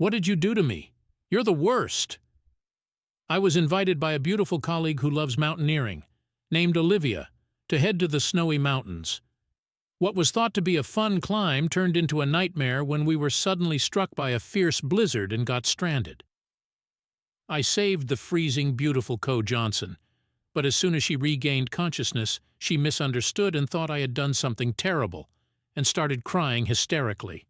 What did you do to me? You're the worst. I was invited by a beautiful colleague who loves mountaineering, named Olivia, to head to the snowy mountains. What was thought to be a fun climb turned into a nightmare when we were suddenly struck by a fierce blizzard and got stranded. I saved the freezing, beautiful Co Johnson, but as soon as she regained consciousness, she misunderstood and thought I had done something terrible, and started crying hysterically.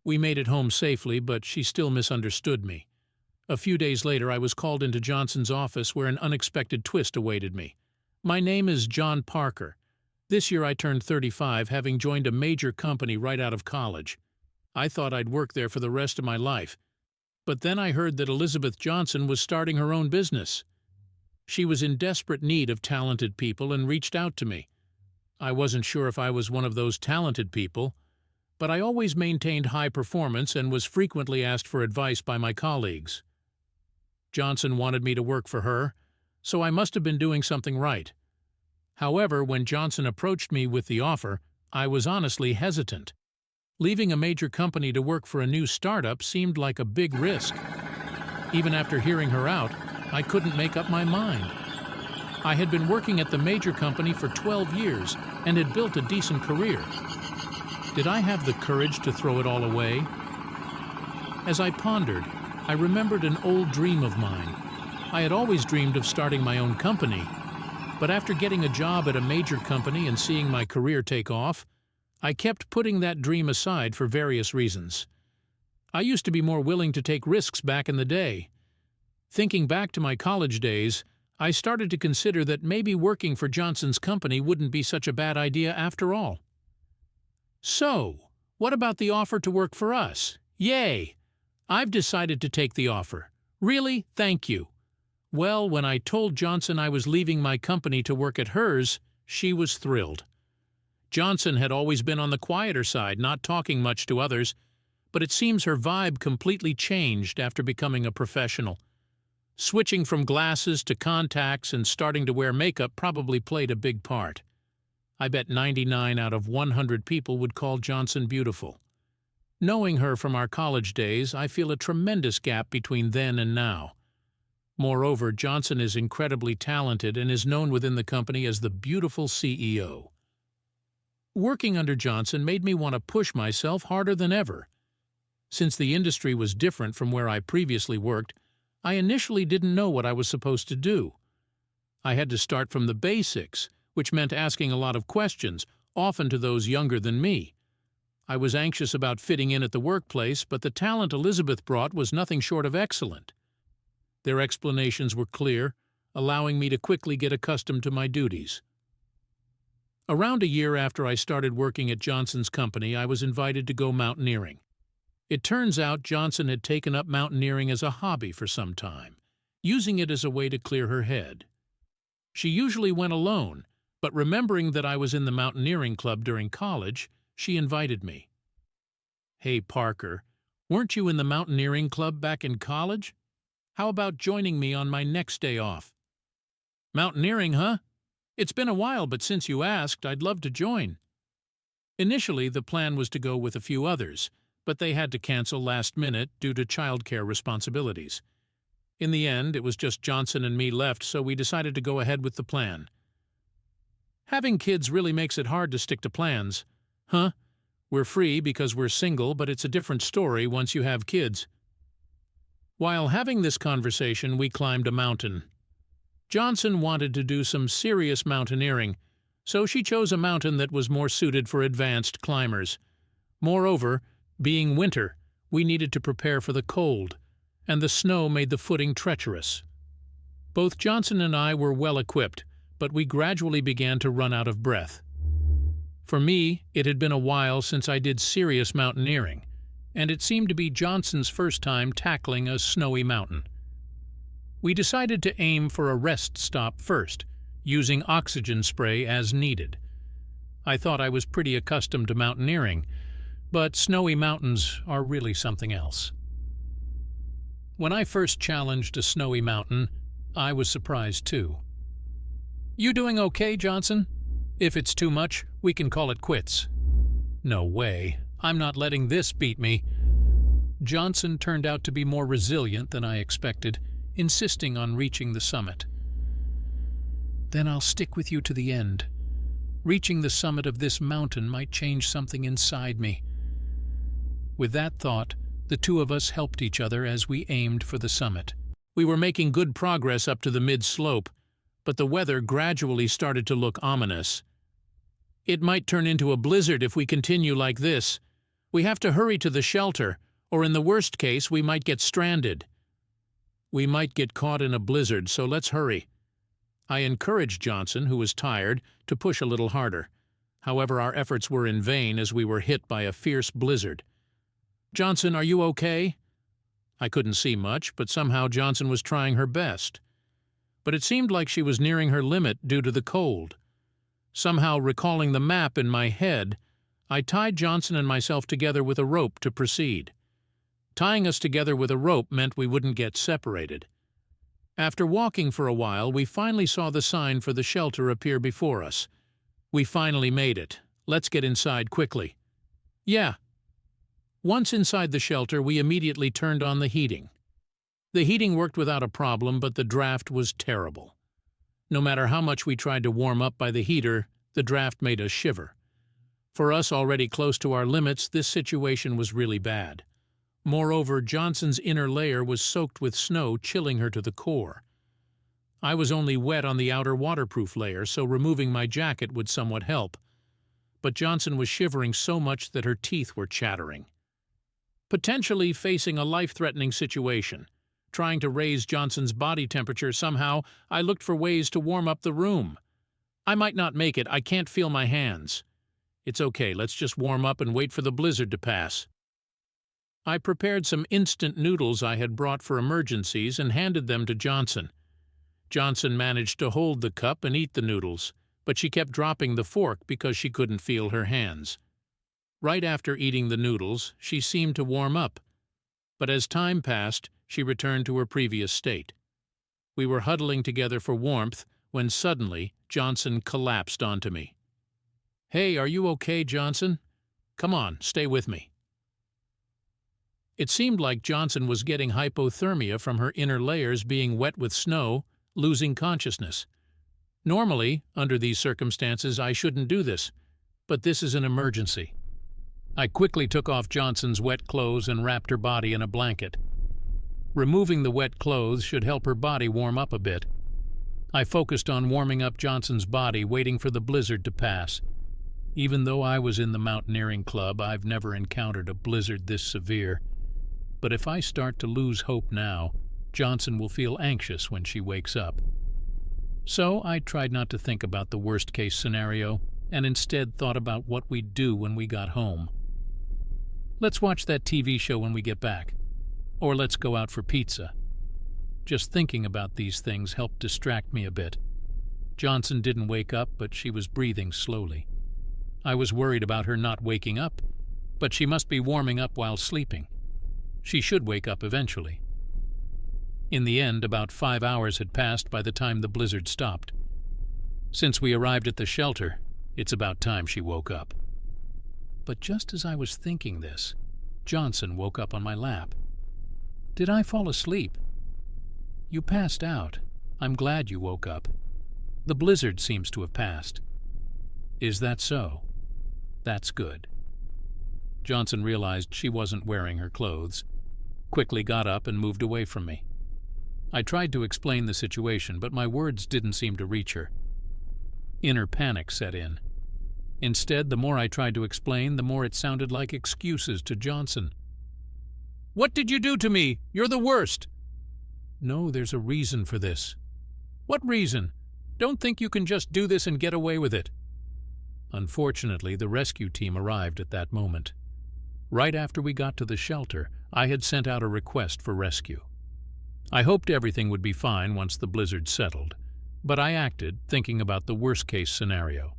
We made it home safely, but she still misunderstood me. A few days later, I was called into Johnson's office where an unexpected twist awaited me. My name is John Parker. This year I turned 35, having joined a major company right out of college. I thought I'd work there for the rest of my life. But then I heard that Elizabeth Johnson was starting her own business. She was in desperate need of talented people and reached out to me. I wasn't sure if I was one of those talented people, but I always maintained high performance and was frequently asked for advice by my colleagues. Johnson wanted me to work for her, so I must have been doing something right. However, when Johnson approached me with the offer, I was honestly hesitant. Leaving a major company to work for a new startup seemed like a big risk. Even after hearing her out, I couldn't make up my mind. I had been working at the major company for 12 years and had built a decent career. Did I have the courage to throw it all away? As I pondered, I remembered an old dream of mine. I had always dreamed of starting my own company, but after getting a job at a major company and seeing my career take off, I kept putting that dream aside for various reasons. I used to be more willing to take risks back in the day. Thinking back to my college days, I started to consider that maybe working for Johnson's company wouldn't be such a bad idea after all. So, what about the offer to work for us? Yay! I've decided to take the offer. Really? Thank you. Well, when I told Johnson I was leaving my company to work at hers, she was thrilled. Johnson had always been on the quieter side, not talking much to others, but it seems her vibe completely changed after becoming a professional. Switching from glasses to contacts and starting to wear makeup probably played a big part. I bet 99 out of 100 people would call Johnson beautiful. Knowing her from our college days, I feel a tremendous gap between then and now. Moreover, Johnson is incredibly talented and is known within the company as the beautiful CEO. Working under Johnson made me want to push myself harder than ever. Since the industry was different from where I previously worked, I initially didn't know what I was supposed to do. I had to start from the basics, which meant asking a lot of questions, often to those younger than me. I was anxious about fitting in at the workplace, but the talent Elizabeth brought was nothing short of excellent. Their explanations were clear, allowing me to quickly get accustomed to my duties. Around a year after I started working at Johnson's company, I was invited to go mountaineering. It turns out Johnson had taken up mountaineering as a hobby for some time, using it as a way to clear her head. She usually went alone, but remembering that I was in the mountaineering club during college, she invited me. Hey, Parker, weren't you in the mountaineering club back in college? How about joining me on my next day off? Mountaineering, huh? It's been a while, but since you asked, I'd love to join. Initially, the plan was to go with a few others, but they had to cancel last minute due to childcare responsibilities. In the end, it was just Johnson and me left, so we decided to go ahead with the plan. Having kids really makes it hard to stick to plans. Huh? We're free because we're single, but it's a different story once you have kids. While having this conversation, we climbed a mountain. Johnson wanted to do some serious mountaineering, so she chose a mountain that was more suited for advanced climbers. Moreover, being winter, we needed to prepare for the cold, and the snow made the footing treacherous. Both Johnson and I were well equipped, but we gradually began to run out of breath. For me, it had been a while since I did serious mountaineering, and it seemed to be Johnson's first time tackling a snowy mountain. We decided to aim for a rest stop first, using oxygen spray as needed. I thought I was pretty accustomed to mountaineering, but snowy mountains are really something else. When I first challenged a snowy mountain, I was surprised too. "You doing okay, Johnson? If it's too much, we can call it quits." "No way. I'm not letting this beat me." Johnson turned out to be more resilient than I expected, insisting on reaching the summit. "Then I'll stick with you to the end. Reaching the summit of this mountain might change something inside me." With that thought, the two of us helped each other as we aimed for the summit. We were making good progress up to the mid-slope, but the weather gradually started to look ominous. "It might turn into a blizzard if we continue like this. We have to hurry to the shelter, or in the worst case, we might get stranded." "We might get caught in a blizzard, so let's hurry." I encouraged Johnson, who was tired, to push a little harder. However, our efforts were in vain as we were hit by a fierce blizzard. "Johnson, are you okay?" I couldn't see much, but somehow Johnson was trying her best. But it seemed like she was nearing her limit due to the cold. Somehow recalling the map in my head, I tied Johnson and myself together with a rope to proceed. Tying us together with a rope meant we wouldn't get separated. After walking for a while, we finally saw the sign for the shelter appear before us. We finally made it. Let's get inside quickly. Yeah. Once inside the shelter, we immediately turned on the heating. The heating worked without a problem, but the draft was terrible. No matter how much we tried to warm up by the heater, the draft made us shiver. For us already close to our limits, this situation was really bad. Moreover, Johnson's inner layer was soaked with snow, chilling her to the core. I was only wet on the outer waterproof layer, so removing my jacket would somewhat help. But Johnson was shivering so much that her teeth were chattering. Potentially facing a life-threatening situation. Trying to raise Johnson's body temperature somehow, I looked for ways to warm up the room. "I might not make it, I can't feel my hands." "It's okay, let's just warm up and wait for the blizzard to pass." I prepared some instant noodles I had brought for emergencies and handed them to Johnson. Johnson managed to hold the cup and eat the noodles, but she kept dropping the fork because she couldn't feel her hands. Right after eating the noodles, she seemed to warm up, but as time passed, she returned to her previous state. We were huddling together for warmth when suddenly Johnson collapsed onto me. "Hey, are you okay, Johnson? Come on, stay with me." It seemed like Johnson was getting hypothermia from her inner layers being wet with snow, losing consciousness. Normally, under these circumstances, I shouldn't do this, but this is an emergency. I quickly took off Johnson's wet clothes and wrapped her body in a blanket. Removing the wet clothes should help her body warm up a bit. I focused on warming up Johnson's body, waiting for the blizzard to pass. Even though I was in the mountaineering club, I've never encountered a blizzard this severe. But if I start to lose hope now, Johnson will feel anxious when she wakes up. So I tried not to think about the worst-case scenario, and instead thought about what we'd do when we got home. Let's watch that TV show when we get back. Or let's go out for pizza. Just thinking about these things helped distract me a bit. Johnson didn't wake up, but she was breathing slowly. I was worried about her not waking up, but she must be warming up while sleeping. She should wake up eventually. In the end, about 5 hours had passed by the time the blizzard stopped. Since we arrived at the shelter, it's about time she woke up. But just as I was thinking this, Johnson woke up on my lap. "Did I fall asleep?" "You passed out. I'm glad you woke up. The blizzard seems to have passed." "Is that so? That's good." Johnson realized she wasn't wearing her clothes, quickly got up and moved away from me. I tried to explain the situation, but my words didn't seem to reach her. Inner panic set in. Instead, the more I tried to explain, the more it sounded like excuses to Johnson. "What did you do to me? You're the worst." "No, there's a reason for this." "What reason? Don't think you can just do this and get away with it." Unfortunately, the rescue team arrived at that moment. Right after we got to the shelter, I had sent out a request for rescue. I hoped everything would be fine once the blizzard settled, but I acted, thinking about the worst-case scenario.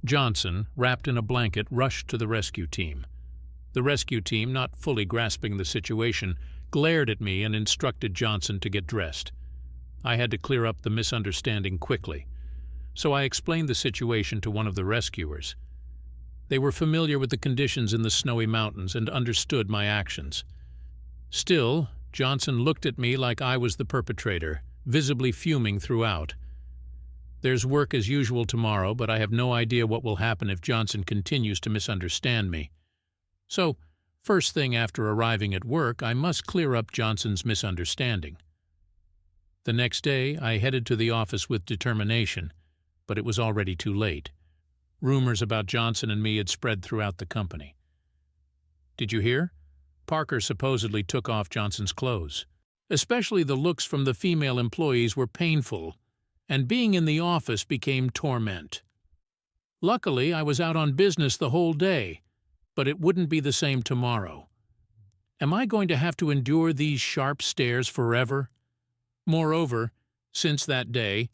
Johnson, wrapped in a blanket, rushed to the rescue team. The rescue team, not fully grasping the situation, glared at me and instructed Johnson to get dressed. I had to clear up the misunderstanding quickly, so I explained the situation to one of the rescuers. They were familiar with the conditions in the snowy mountains and understood my actions. Still, Johnson looked at me like I was the perpetrator, visibly fuming throughout. There's work as usual tomorrow, but I have no idea what will happen if Johnson continues to misunderstand me. So, first thing after arriving at work, I must clear up Johnson's misunderstanding. The next day, I headed to the office with determination, but it was already too late. Rumors about Johnson and me had spread throughout the company. Did you hear? Parker supposedly took off Johnson's clothes. Especially the looks from the female employees were painful, and being in the office became torment. Luckily, I was out on business the whole day, but it wouldn't be the same tomorrow. Am I going to have to endure these sharp stares forever? Moreover, since that day,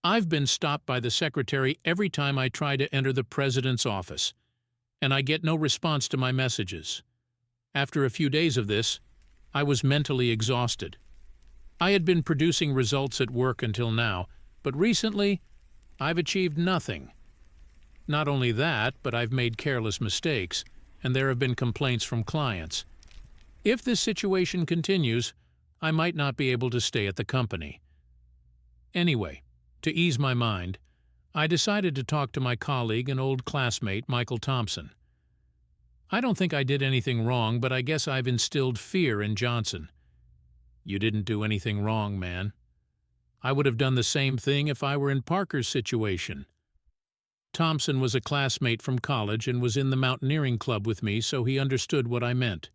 I've been stopped by the secretary every time I try to enter the president's office, and I get no response to my messages. After a few days of this, I was mentally exhausted. I had been producing results at work until now, but recently, I've achieved nothing. Not only that, but I've made careless mistakes, and there have been complaints from clients. If this situation continues, I might not be able to stay at the company. Anyway, to ease my mind, I decided to talk to my colleague and old classmate, Michael Thompson. I don't think I did anything wrong, but I guess I've instilled fear in Johnson. You didn't do anything wrong, man. I would have done the same thing if I were in Parker's situation. Thompson was a classmate from college and was in the mountaineering club with me, so he understood what I meant.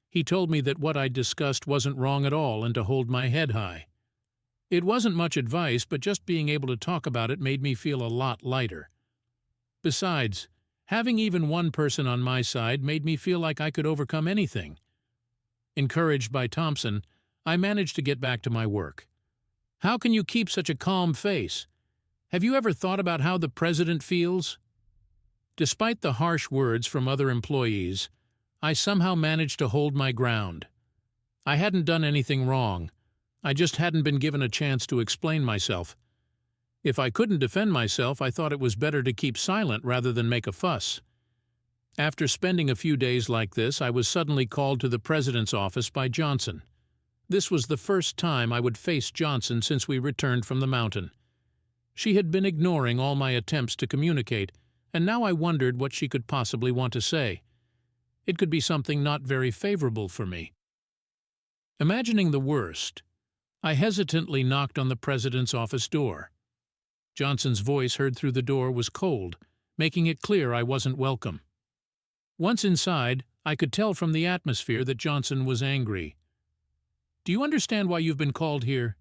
He told me that what I discussed wasn't wrong at all and to hold my head high. It wasn't much advice, but just being able to talk about it made me feel a lot lighter. Besides, having even one person on my side made me feel like I could overcome anything. Encouraged by Thompson, I managed to get back to my work. How can you keep such a calm face? Have you ever thought about how the president feels? Despite the harsh words from other employees, I somehow managed to hold my ground. I hadn't done anything wrong. I just hadn't been given a chance to explain myself. If I couldn't defend myself, I thought it was better to keep silent rather than make a fuss. After spending a few days like this, I was suddenly called to the president's office by Johnson. This was the first time I would face Johnson since we returned from the mountain. She had been ignoring all my attempts to communicate, and now I wondered what she could possibly want to say. It could be something not very favorable for me. Imagining the worst, I hesitantly knocked on the president's office door. Johnson's voice heard through the door was cold, making it clear I wasn't welcome. Once inside, I could tell from the atmosphere that Johnson was angry. "Do you understand why you've been called here?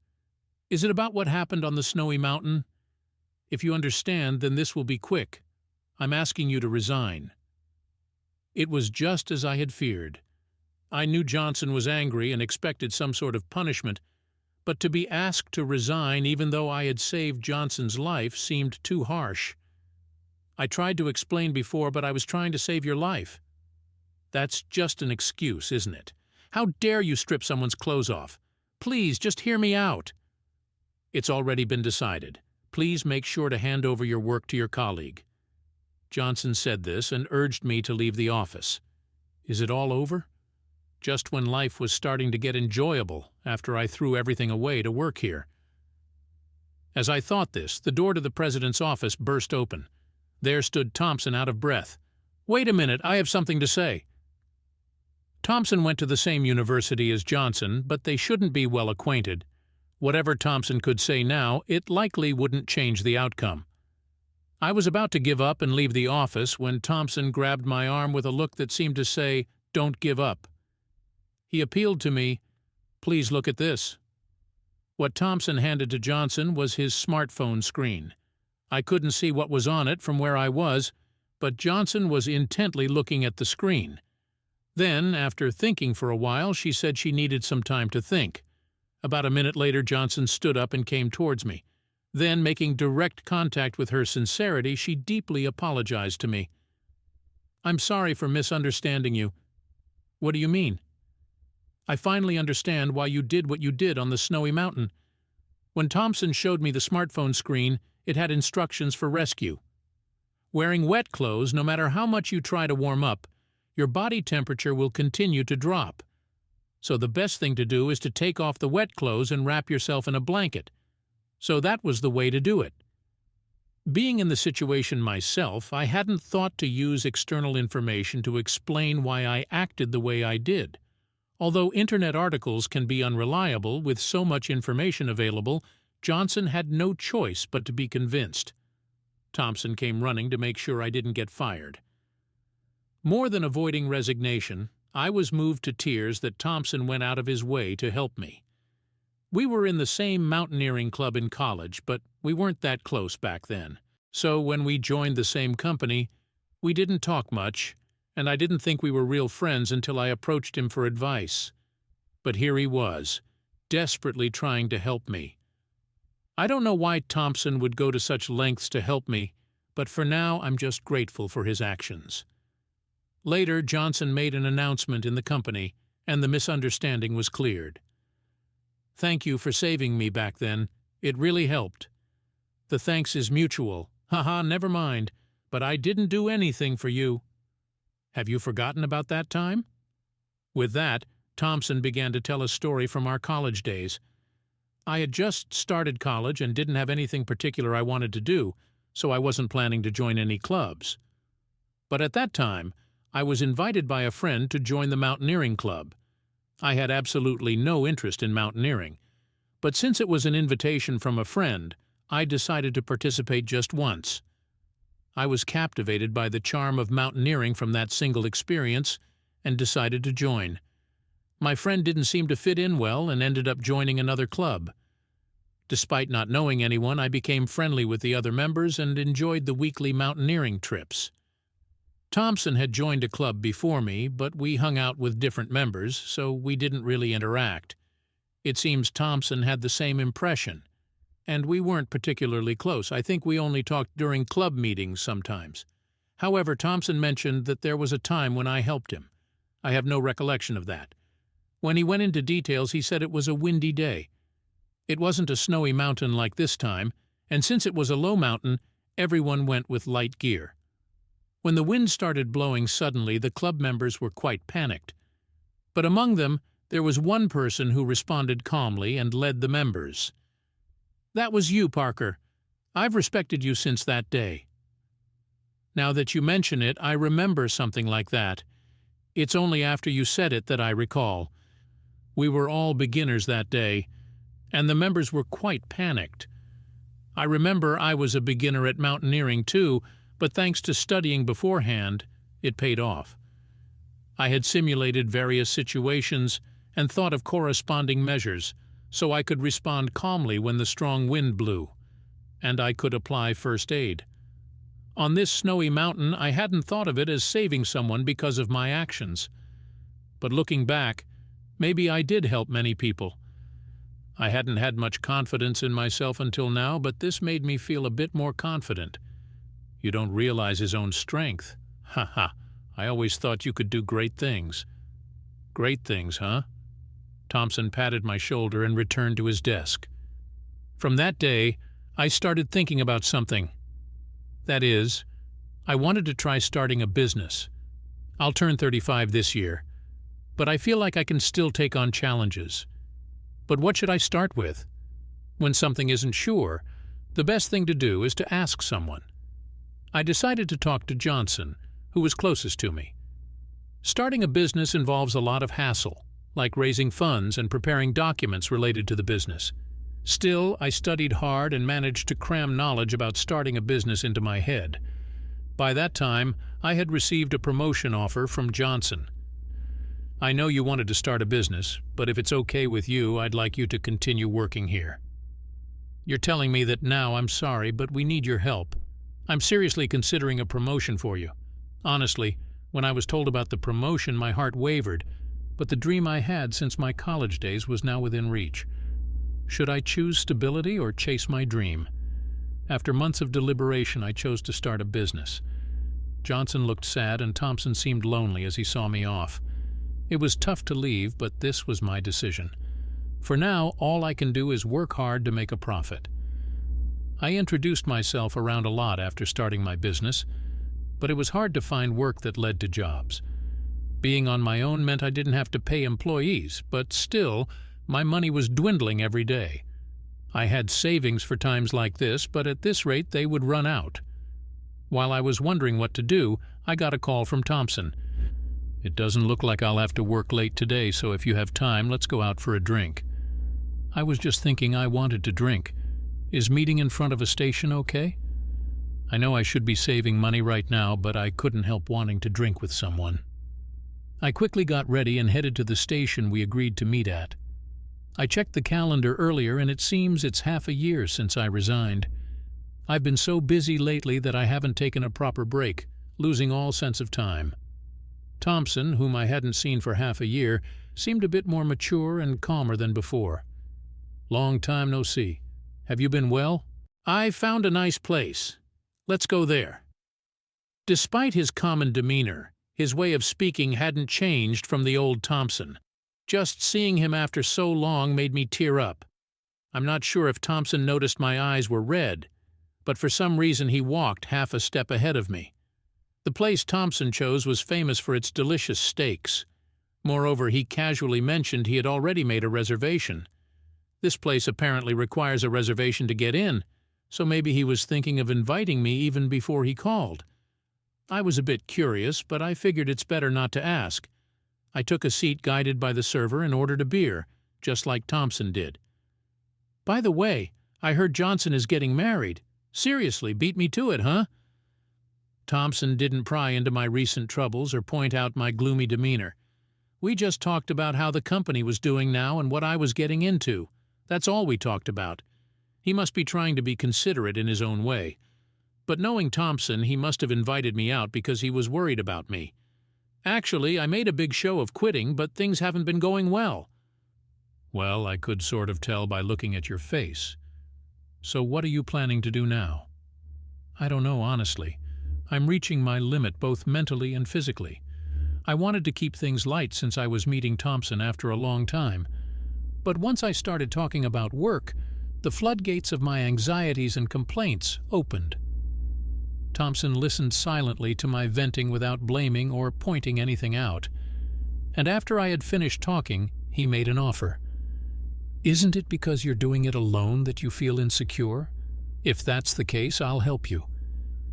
Is it about what happened on the snowy mountain? If you understand, then this will be quick. I'm asking you to resign." It was just as I had feared. I knew Johnson was angry and expected some sort of punishment, but to be asked to resign even though I had saved Johnson's life seemed too harsh. "I tried to explain before, but I was trying to save your life." That's just an excuse, isn't it? How dare you strip someone's clothes off? Please, just hear me out. It's already been decided. Please make sure to hand over your work to your colleague. Johnson said this and urged me to leave the office. Is it all over? Just when life was starting to get enjoyable after I threw everything away to work here. As I thought this, the door to the president's office burst open. There stood Thompson out of breath. "Wait a minute, I have something to say." Thompson went to the same university as Johnson, but they shouldn't be well acquainted. Whatever Thompson could say now, it likely wouldn't change the outcome. I was about to give up and leave the office when Thompson grabbed my arm with a look that seemed to say, "Don't give up." He appealed to me, "Please look at this." What Thompson handed to Johnson was his smartphone screen. I couldn't see what was on it from where I was, but Johnson was intently looking at the screen. Then, after thinking for a while, she said she needed some time to think. About a minute later, Johnson stood up and came towards me. Then, making direct contact with her sincerity, she deeply apologized to me. "I'm sorry for misunderstanding you." "What do you mean?" "I finally understand why you did what you did on the snowy mountain. When Thompson showed me the smartphone screen, it had instructions for rescue. Wearing wet clothes, no matter how much you try to warm up, your body temperature will continue to drop. So the best thing to do is to take off the wet clothes and wrap yourself in a blanket. So that was the way to do it. Being in the situation myself, I hadn't thought to use external information to explain why I acted the way I did. Although internet articles can be unreliable with so much information available, Johnson had no choice but to be convinced. Thompson came running to make sure I didn't get fired. More than avoiding resignation, I was moved to tears that Thompson went out of his way to help me. We were in the same mountaineering club in college, but we weren't that close back then. So when we joined the same company, we didn't talk much, and I didn't think we were real friends until I approached him for advice. But here he was, desperately trying to help me. I don't know why Thompson would go to such lengths to help me, but for now I'm just grateful for his actions. Later, Johnson made an announcement in the company, and the misunderstanding was cleared. "Thank you for saving me back then. It really helped. The thanks is mutual. Haha, never mind. But I didn't do anything for you. Have you forgotten about that time?" With that, Thompson began to tell a story from our college days. I had just started college and didn't have anything particular I wanted to do, so I wasn't planning to join any clubs. But at that time, I was invited by a friend to join the mountaineering club. I had absolutely no interest in mountaineering, but since it was an invitation from a friend, I decided to participate just once. I was captivated by the charm of mountaineering from that single experience and decided to join. My friend didn't seem to fit in well and ended up joining another club. Despite not knowing anyone, I became friendly with the other members and enjoyed the weekly mountaineering trips. Thompson had joined a club before me, but we hung out with different members, so we didn't really interact. It seems Thompson had the same impression, and we weren't particularly close. I think we only talked during club meetings sometimes. However, Thompson mentioned that there was a time when I helped him. I have no recollection of that. When he went into details, he said it was a windy day. It wasn't a snowy mountain like this time, and since it was a low mountain, everyone went with light gear. When the wind started blowing suddenly, the club members were quite panicked. But among them, there was one person who responded calmly and led the members. "That was you, Parker. I've respected you since that day." Now that you mention it, I remember something like that. It's only after you said it that I recall. We were all beginners that day, and the members were quite panicked. I remember I was a beginner at mountaineering too, but thanks to studying beforehand, it paid off. I had simulated various situations and thought of corresponding measures, so I could respond calmly when the strong wind blew, and I could apply first aid. On this snowy mountain, I hadn't thought of it as saving someone because of my actions. But looking back, maybe I did help many people. I hadn't had much confidence in myself until now, but this made me feel a bit more confident. You don't realize his own strength. Ha ha, I always thought you could do great things. Great things, huh? Thompson patted my shoulder and returned to his desk. From that day, I started thinking about something. That is, I wanted to try starting a business. I'll turn 35 this year, but I feel like I can still take on challenges. But what should I start with? When something isn't sure, the best thing to do is to ask someone. I decided to talk to Johnson, who was closest to me. Starting a business involves a lot of hassle, like raising funds and preparing documents related to the business. Still, I studied hard and managed to cram knowledge about starting a business into my head. By that time, I had received a promotion offer from Johnson. "I know you wanted to start a business, but if it's okay with you, I'd like you to continue working here. You're telling me that now I'm sorry, but we need your help. I'm seriously considering a promotion for you. Honestly, when I was told about the promotion, my heart wavered, but the dream I had since my college days was now within reach. Should I choose stability or chase my dream? After months of deliberation, I chose to start a business." Johnson looked sad and Thompson seemed lonely as he saw me off. It was tough to leave, but this was my decision. For now, all I can do is work hard to make a profit. I introduced myself around a lot after starting my business, but it was hard to find work that led to jobs. Being on my own meant I didn't have to pay employees, but still, my money was dwindling every day. I had savings for times like this, but at this rate they would run out. While I was wondering what to do, I got a call from Thompson. "It doesn't look like I'll have to work late today, so if you have time, let's go out for a drink." I was just thinking I wanted to drink. Is meeting in front of a station okay? I know I should be saving money right now, but I couldn't help wanting to drink with someone. I quickly got ready and headed to the station we agreed to meet at. I checked the calendar earlier and it seems it's half a year since I resigned. I've been so busy lately that I haven't taken a proper break, losing all sense of time. Thompson, whom I hadn't seen for half a year, seemed a bit more mature and calmer than before. "Long time no see. Have you been well?" "I found a nice place. Let's go there." Despite his common demeanor, his way of speaking hadn't changed from the old Thompson. Just seeing him after so long made me tear up. I'm not sure if Thompson noticed my eyes were red, but for some reason he walked half a step ahead of me. The place Thompson chose was famous for its delicious steaks. Moreover, he casually mentioned he had already made a reservation. This place apparently requires a reservation to get in, so maybe he was thinking of inviting me even before he called. I was a bit curious, but I figured it's better not to ask. I took a seat guided by the server and ordered a beer, just like Thompson did. "By the way, I heard Johnson is getting married. Seriously, beat me to it, huh?" Thompson didn't pry into my recent troubles or point out my gloomy demeanor. We just talked about how the company was doing now and what I was getting into. That's all we talked about. He must be trying to be considerate in his own way. But knowing Thompson, he must have invited me out because he was worried about me. Actually, I made a big show of quitting, but things haven't been going well. "Well, I could sort of tell by looking at your face. So what are you planning to do now?" "I don't know, honestly. I'm reaching my limit both mentally and physically. I wanted to keep things light since I was meeting Thompson after a long time. But once I started talking about work, the floodgates of my anxieties and complaints opened." Thompson listened silently to my venting without blaming or pointing anything out. And after I had finished talking, he made an offer. "Isn't it because you're doing it alone that you feel insecure? If that's the case, I'll help you.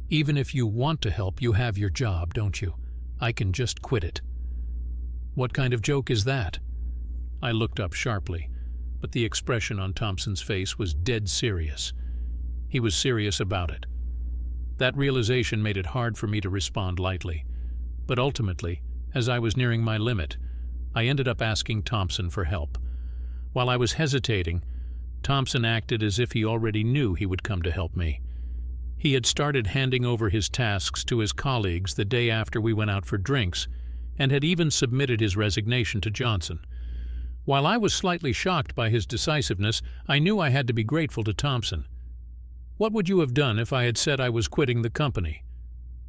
Even if you want to help, you have your job, don't you? I can just quit it." "What kind of joke is that?" I looked up sharply, but the expression on Thompson's face was dead serious. He was serious about it. That realization made it hard for me to respond lightly. But ultimately, as I was nearing my limit, I ended up asking Thompson for help. While I was hesitating, Thompson acted as if he already knew he would come to help me. He had started handing over his tasks to his colleagues the day after we went out for drinks, and had even submitted his resignation to Johnson. While I was slightly shocked by his decisiveness, I knew I had to be grateful to Thompson. "What would you have done if I had said I was quitting the company?"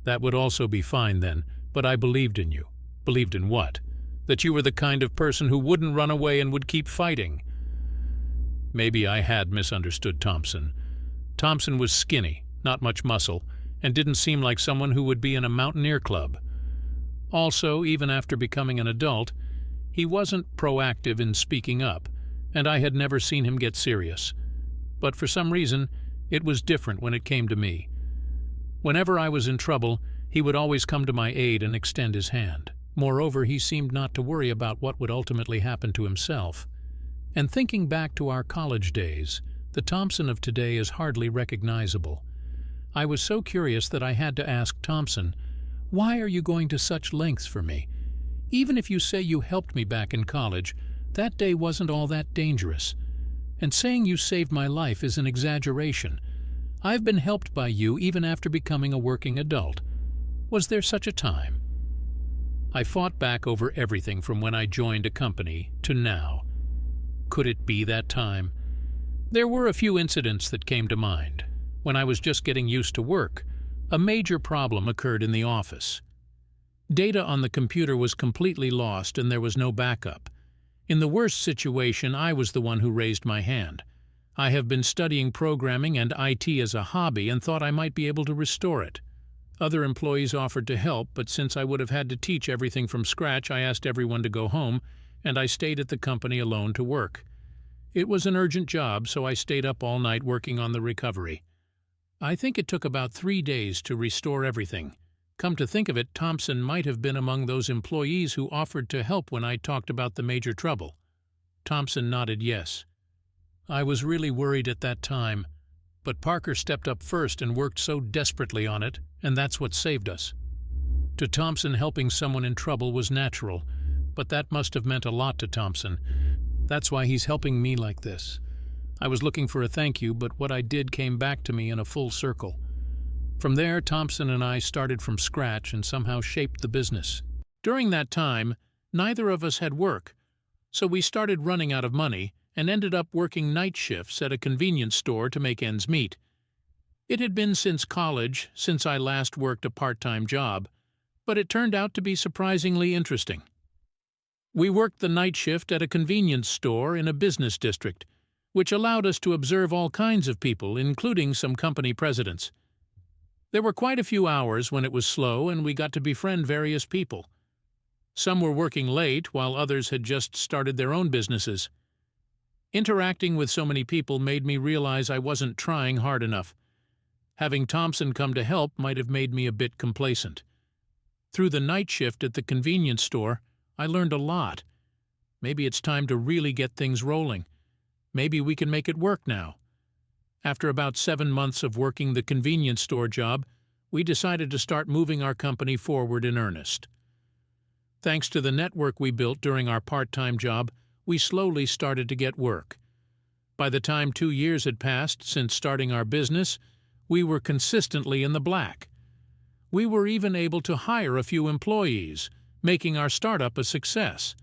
"That would also be fine then, but I believed in you." "Believed in what?" "That you were the kind of person who wouldn't run away and would keep fighting." Maybe I had misunderstood Thompson. Thompson was skinny, not much muscle, and didn't seem like someone who would be in a mountaineer club. Also, even after becoming an adult, he wasn't proactive in speaking up, and I had never seen him get serious. But for some reason, it was different when it came to me. Whenever I was in trouble, he would always come to my aid and extend his hand. Moreover, he seemed not to worry about what would ultimately happen to himself. And thinking back to our college days, the Thompson of today is hardly recognizable. I was so curious that I had to ask Thompson, "Why are you going to such lengths for me? Even if you say you helped me back in college, that day wasn't all that dangerous. And saying you saved my life is an exaggeration. I've been helped by you even after becoming a working adult. Was there such a time?" I fought back over everything from when I joined a company to now. Could it be that time? There were a few incidents that came to mind. When I was just getting used to work, a major problem occurred in the office. Data on the computer was completely lost and there was no backup. In the worst situation, I was the one who raised my hand. I have been studying programming and IT as a hobby and thought I might be able to restore it. Other employees offered to help, but since I would have had to teach everything from scratch, I asked everyone to go home, and I stayed at the company alone to work. It was an urgent job, so I stayed up all night working on the recovery. I think it took about 3 days to restore everything. Come to think of it, Thompson might have been among those employees who offered to help when I talked about the major trouble. Thompson nodded yes. I was really worried at that time, but Parker stepped up first and worked so desperately on it, and that's what saved us. To Thompson, helping someone in trouble was natural, but that must have meant a lot to Thompson. That's why he's helping me like this. I was looking for a thank you, but what I did came back to me in a full circle. From there, Thompson and I started from scratch and somehow shaped the business. During that time, neither of us had work, so we started running out of money and ended up working night shifts at a convenience store to make ends meet. It had been since college since I last worked a part-time job, but it turned out to be surprisingly interesting. We worked the night shift at a convenience store in a business district, which allowed us to observe all kinds of people, including some company presidents. There were quite a few hours when it was slow, and we got to befriend various people. Some were working late, while others had just started their own businesses. Interacting with so many people made me realize I wasn't trying hard enough. Having Thompson come to help might have made me a bit complacent. Through the night shift at the convenience store, I learned a lot. Maybe it's time to really get things rolling. Maybe we can make it work now. After about 7 months of working the convenience store job, we decided to start moving our company forward in earnest. Thanks to the network we built during our part-time job, we slowly started to get work. By the time 2 years had passed since starting our business, we were consistently in the black. We were even able to hire a few employees, making our startup a success.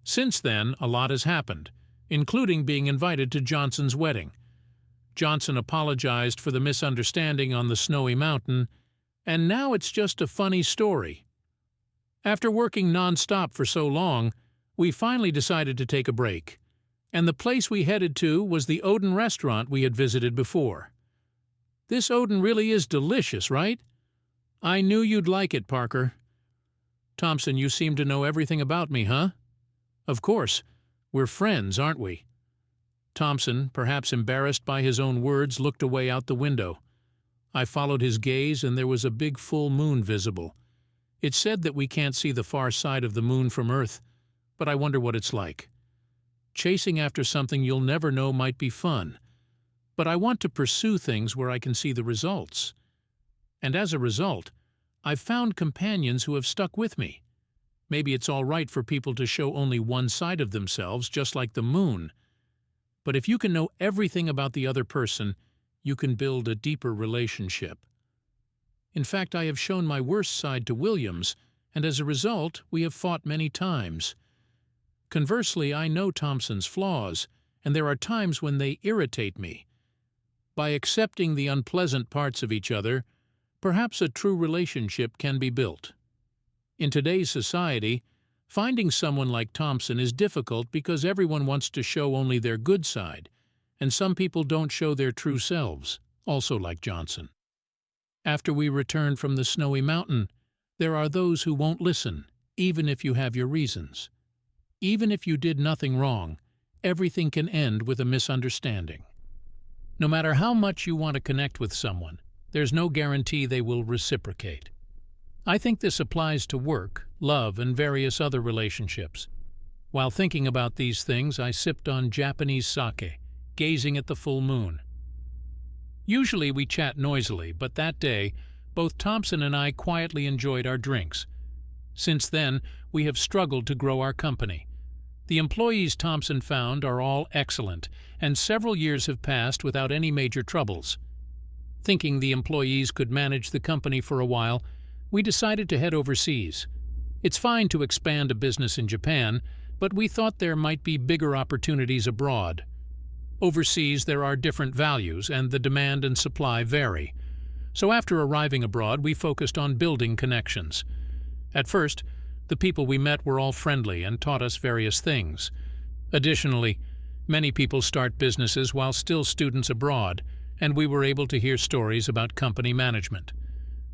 Since then, a lot has happened, including being invited to Johnson's wedding. Johnson apologized for the misunderstanding on the snowy mountain, and now it's just a funny story. After working non-stop for so long, we finally decided to take a break, and the place we headed to was the Odin restaurant we had visited before. This Odin really is delicious, right? I knew you'd like it, Parker. Thompson, you seem to know everything about me, huh? Of course. We're friends, aren't we? Thompson, perhaps embarrassed by his own words, looked away out the window. I followed his gaze, and there was a big full moon visible. It's said that we can't see the far side of the moon from Earth, but I wonder what it's like. Chasing after something you'll never know might be fun, but I want to pursue things where I can see the results. And as a result, I've found companions who have stuck with me. Maybe it's all right for people to show only one side of themselves, just like the moon. But if you can know everything about the other person, you can build a deeper relationship. In fact, I have shown my worst side to Williams, and as a result, we have fought many times. Conversely, I know Thompson's flaws, and there are times when they irritate me. By accepting the unpleasant parts of each other, perhaps a true relationship can be built. In today's society, finding someone like Thompson is difficult because everyone wants to show only their good side, and some people don't show their true selves, also like Johnson. After we return from the snowy mountain, there are those who won't listen, even if you have your reasons. Even if you did nothing wrong, everything can end with a misunderstanding. No matter how much you want to connect with someone, there's no guarantee they will reciprocate. I think this applies to work, love, and various other relationships. While thinking about these things, I sipped on Japanese sake, gazing at the full moon. Usually we chat noisily, but that day, both Thompson and I quietly enjoyed our drinks. Since then, we have struggled to grow our company. The employees Thompson found are all excellent, and several years have passed without any major troubles. Thinking the employees could manage the company for a while, we decided to head overseas. It's fine to expand a business in Japan, but we thought there might be bigger opportunities abroad. Overseas, there are different values, and the demand and supply vary. So after arriving abroad, we focused on building connections. At first, the people we met were all friendly and taught us various things. Additionally, many people start businesses while still students abroad, and we were able to hear stories about company management.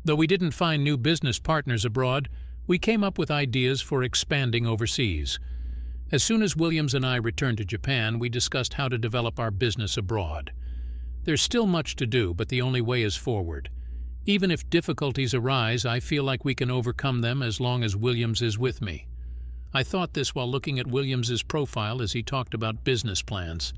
Though we didn't find new business partners abroad, we came up with ideas for expanding overseas. As soon as Williams and I returned to Japan, we discussed how to develop our business abroad. There's still much to do, but the only way is forward. Even if difficulties arise, I feel like we can overcome them as long as Williams is with me. I thought this while looking at Williams's profile as he talked about business plans.